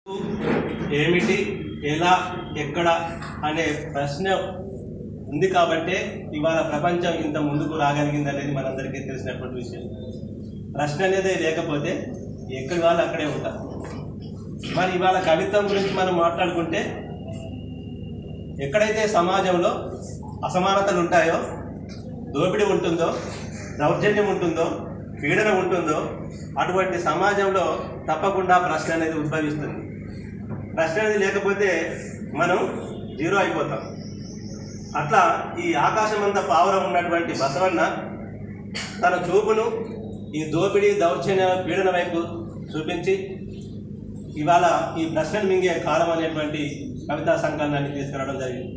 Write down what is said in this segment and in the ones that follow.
ఏమిటి, ఎలా, ఎక్కడ అనే ప్రశ్న ఉంది కాబట్టే ఇవాళ ప్రపంచం ఇంత ముందుకు రాగలిగింది అనేది మనందరికీ తెలిసినటువంటి విషయం. ప్రశ్న అనేది లేకపోతే ఎక్కడి వాళ్ళు అక్కడే ఉంటారు. మరి ఇవాళ కవిత్వం గురించి మనం మాట్లాడుకుంటే ఎక్కడైతే సమాజంలో అసమానతలు ఉంటాయో, దోపిడీ ఉంటుందో, దౌర్జన్యం ఉంటుందో, పీడన ఉంటుందో అటువంటి సమాజంలో తప్పకుండా ప్రశ్న అనేది ఉద్భవిస్తుంది. ప్రశ్న అనేది లేకపోతే మనం జీరో అయిపోతాం. అట్లా ఈ ఆకాశం అంతా పావురం ఉన్నటువంటి బసవన్న తన చూపును ఈ దోపిడీ, దౌర్జన్య, పీడన వైపు చూపించి ఇవాళ ఈ ప్రశ్నలు మింగే కాలం అనేటువంటి కవితా సంకలనాన్ని తీసుకురావడం జరిగింది.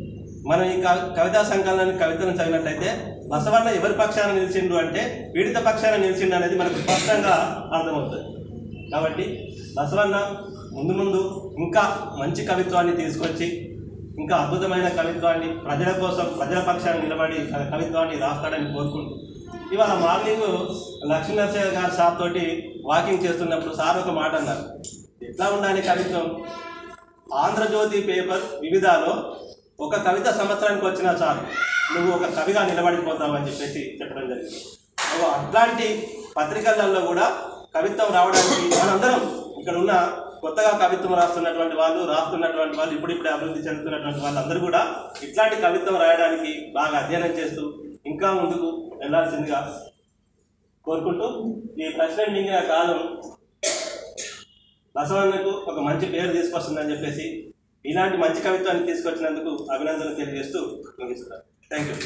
మనం ఈ కవితా సంకలనాన్ని కవితను చదివినట్లయితే బసవన్న ఎవరి పక్షాన నిలిచిండు అంటే పీడిత పక్షాన నిలిచిండు అనేది మనకు స్పష్టంగా అర్థమవుతుంది. కాబట్టి బసవన్న ముందు ముందు ఇంకా మంచి కవిత్వాన్ని తీసుకొచ్చి ఇంకా అద్భుతమైన కవిత్వాన్ని ప్రజల కోసం, ప్రజల పక్షాన నిలబడి కవిత్వాన్ని రాస్తాడని కోరుకుంటూ ఇవాళ మార్నింగ్ లక్ష్మీనరసింహ గారి సార్ తోటి వాకింగ్ చేస్తున్నప్పుడు సార్ ఒక మాట అన్నారు, ఎట్లా ఉండాలి కవిత్వం, ఆంధ్రజ్యోతి పేపర్ వివిధాలో ఒక కవిత సంవత్సరానికి వచ్చినా చాలు నువ్వు ఒక కవిగా నిలబడిపోతావు అని చెప్పేసి చెప్పడం జరిగింది. అట్లాంటి పత్రికలలో కూడా కవిత్వం రావడానికి మనందరం ఇక్కడ ఉన్న కొత్తగా కవిత్వం రాస్తున్నటువంటి వాళ్ళు ఇప్పుడిప్పుడే అభివృద్ధి చెందుతున్నటువంటి వాళ్ళందరూ కూడా ఇట్లాంటి కవిత్వం రాయడానికి బాగా అధ్యయనం చేస్తూ ఇంకా ముందుకు వెళ్లాల్సిందిగా కోరుకుంటూ ఈ ప్రశ్న మింగిన కాలం బసవన్నకు ఒక మంచి పేరు తీసుకొస్తుందని చెప్పేసి ఇలాంటి మంచి కవిత్వాన్ని తీసుకొచ్చినందుకు అభినందనలు తెలియజేస్తూ ముగిస్తున్నాను. Thank you.